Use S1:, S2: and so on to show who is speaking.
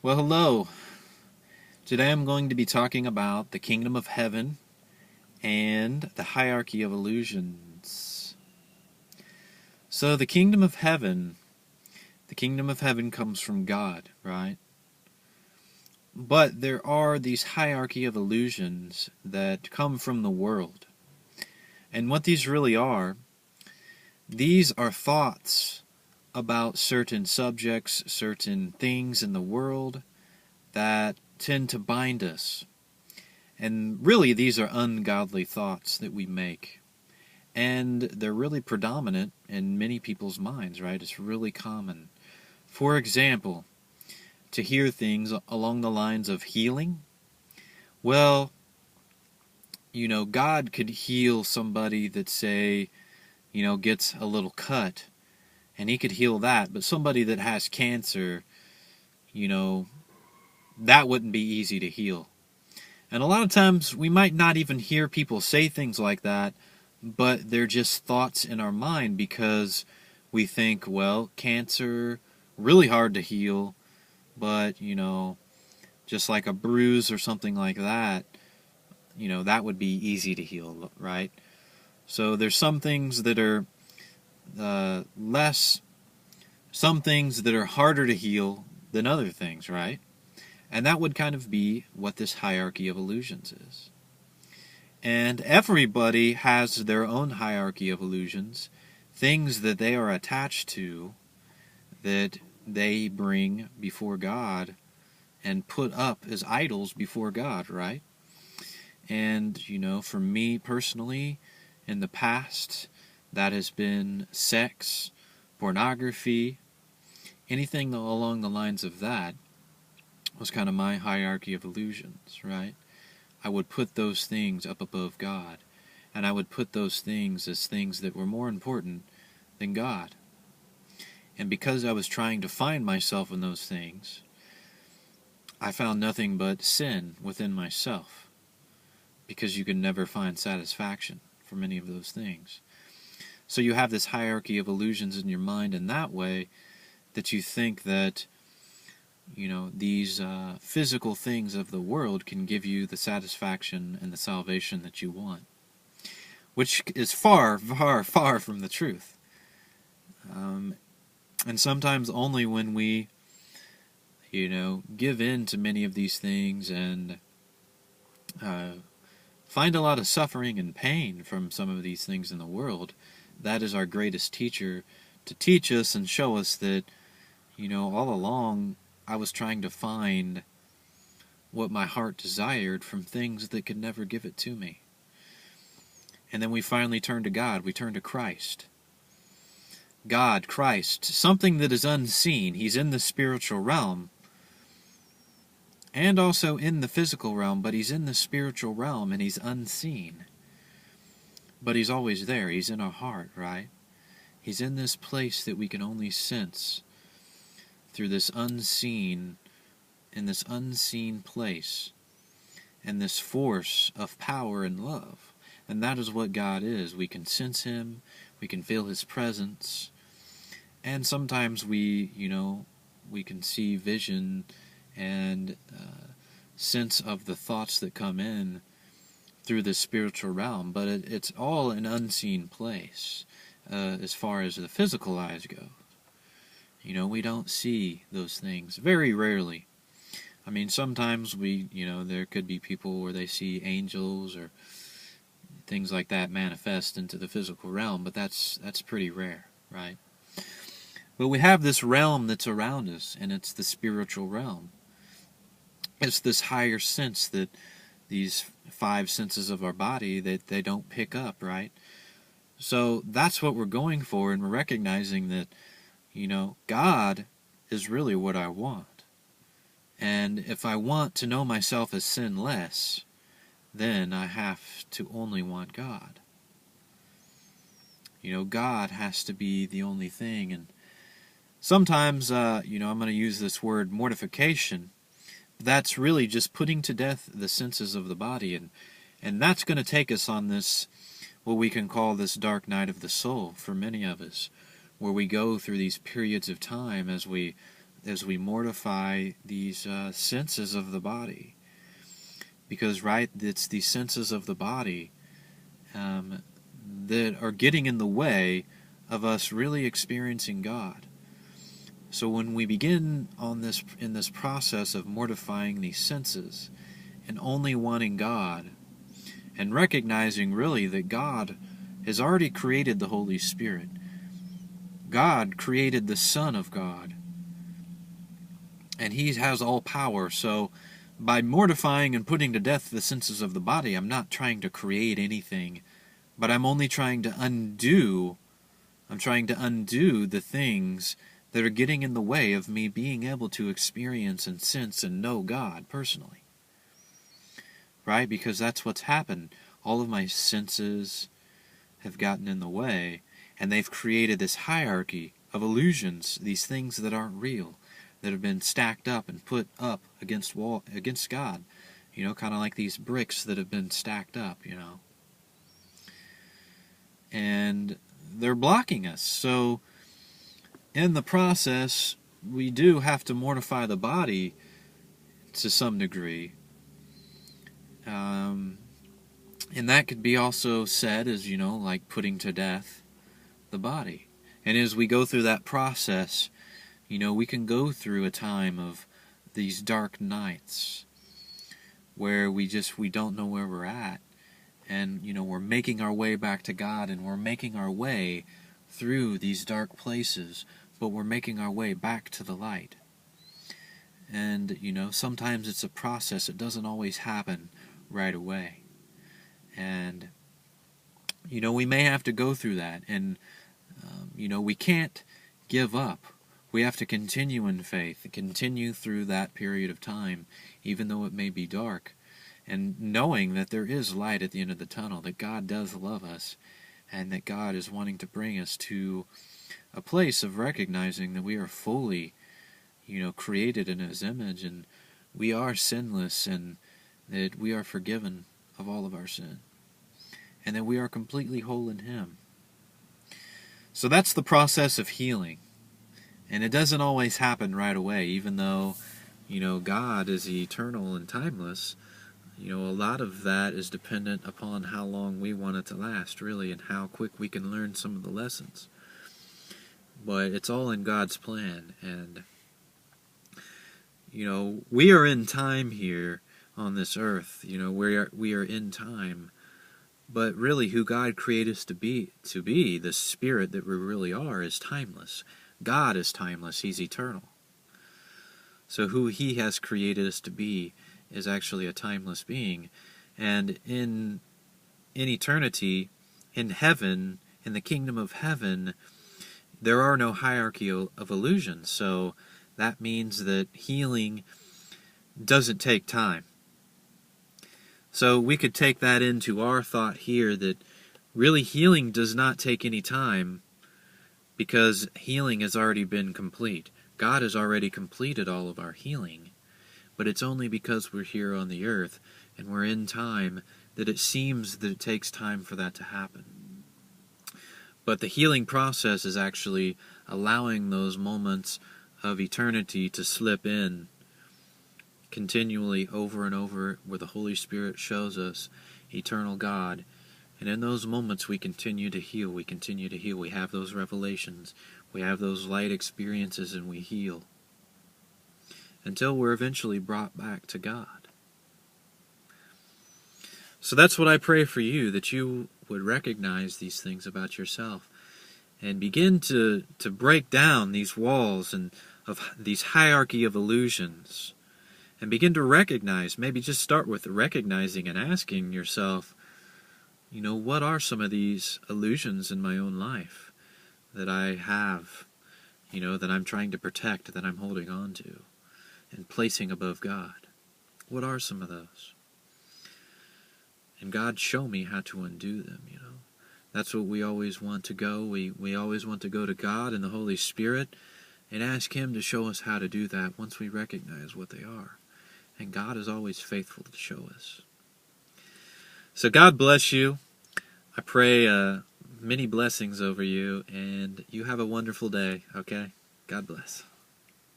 S1: Well, hello. Today I'm going to be talking about the kingdom of heaven and the hierarchy of illusions. So, the kingdom of heaven comes from God, right? But there are these hierarchy of illusions that come from the world. And what these are thoughts about certain subjects, certain things in the world that tend to bind us. And really, these are ungodly thoughts that we make. And they're really predominant in many people's minds, right? It's really common. For example, to hear things along the lines of healing. Well, God could heal somebody that, say, gets a little cut, and he could heal that. But somebody that has cancer, you know, that wouldn't be easy to heal. And a lot of times we might not even hear people say things like that, but they're just thoughts in our mind because we think, well, cancer, really hard to heal, but, just like a bruise or something like that, that would be easy to heal, right? So there's some things that are some things that are harder to heal than other things, right? And that would kind of be what this hierarchy of illusions is. And everybody has their own hierarchy of illusions, things that they are attached to that they bring before God and put up as idols before God, right? And, for me personally, in the past, that has been sex, pornography, anything along the lines of that was kind of my hierarchy of illusions, right? I would put those things up above God, and I would put those things as things that were more important than God. And because I was trying to find myself in those things, I found nothing but sin within myself, because you can never find satisfaction from any of those things. So you have this hierarchy of illusions in your mind in that way, that you think that these physical things of the world can give you the satisfaction and the salvation that you want, which is far, far, far from the truth. And sometimes only when we, give in to many of these things and find a lot of suffering and pain from some of these things in the world, that is our greatest teacher to teach us and show us that, all along I was trying to find what my heart desired from things that could never give it to me. And then we finally turn to God. We turn to Christ. God, Christ, something that is unseen. He's in the spiritual realm and also in the physical realm, but he's in the spiritual realm and he's unseen. But he's always there. He's in our heart, right? He's in this place that we can only sense through this unseen, in this unseen place, and this force of power and love. And that is what God is. We can sense him, we can feel his presence, and sometimes we can see vision and sense of the thoughts that come in through the spiritual realm, but it's all an unseen place as far as the physical eyes go. We don't see those things very rarely. I mean, sometimes there could be people where they see angels or things like that manifest into the physical realm, but that's pretty rare, right? But we have this realm that's around us, and it's the spiritual realm. It's this higher sense that these five senses of our body that they don't pick up, right? So that's what we're going for, and we're recognizing that, God is really what I want. And if I want to know myself as sinless, then I have to only want God. God has to be the only thing. And sometimes, I'm going to use this word mortification. That's really just putting to death the senses of the body. And that's going to take us on this, what we can call this dark night of the soul for many of us, where we go through these periods of time as we as we mortify these senses of the body. Because, right, it's these senses of the body that are getting in the way of us really experiencing God. So when we begin in this process of mortifying these senses and only wanting God, and recognizing really that God has already created the Holy Spirit, God created the Son of God, and He has all power. So by mortifying and putting to death the senses of the body, I'm not trying to create anything, but I'm only trying to undo the things that are getting in the way of me being able to experience and sense and know God personally. Right? Because that's what's happened. All of my senses have gotten in the way, and they've created this hierarchy of illusions, these things that aren't real, that have been stacked up and put up against God. Kind of like these bricks that have been stacked up, And they're blocking us. So in the process, we do have to mortify the body to some degree. And that could be also said as, like putting to death the body. And as we go through that process, we can go through a time of these dark nights where we don't know where we're at. And, we're making our way back to God, and we're making our way through these dark places, but we're making our way back to the light. And, sometimes it's a process. It doesn't always happen right away. And, we may have to go through that. And, we can't give up. We have to continue in faith, continue through that period of time, even though it may be dark. And knowing that there is light at the end of the tunnel, that God does love us, and that God is wanting to bring us to a place of recognizing that we are fully, created in His image, and we are sinless, and that we are forgiven of all of our sin, and that we are completely whole in Him. So that's the process of healing. And it doesn't always happen right away, even though, God is eternal and timeless. A lot of that is dependent upon how long we want it to last, really, and how quick we can learn some of the lessons. But it's all in God's plan, and, we are in time here on this earth. We are in time. But really, who God created us to be, the Spirit that we really are, is timeless. God is timeless. He's eternal. So who He has created us to be is actually a timeless being. And in eternity, in heaven, in the kingdom of heaven, there are no hierarchy of illusions. So that means that healing doesn't take time. So we could take that into our thought here, that really healing does not take any time, because healing has already been complete. God has already completed all of our healing. But it's only because we're here on the earth and we're in time that it seems that it takes time for that to happen. But the healing process is actually allowing those moments of eternity to slip in continually over and over, where the Holy Spirit shows us eternal God. And in those moments we continue to heal. We have those revelations. We have those light experiences, and we heal. Until we're eventually brought back to God. So that's what I pray for you, that you would recognize these things about yourself and begin to break down these walls and of these hierarchy of illusions, and begin to recognize, maybe just start with recognizing and asking yourself, what are some of these illusions in my own life that I have, that I'm trying to protect, that I'm holding on to and placing above God? What are some of those? And God, show me how to undo them, That's what we always want to go. We always want to go to God and the Holy Spirit and ask Him to show us how to do that once we recognize what they are. And God is always faithful to show us. So God bless you. I pray many blessings over you, and you have a wonderful day, okay? God bless.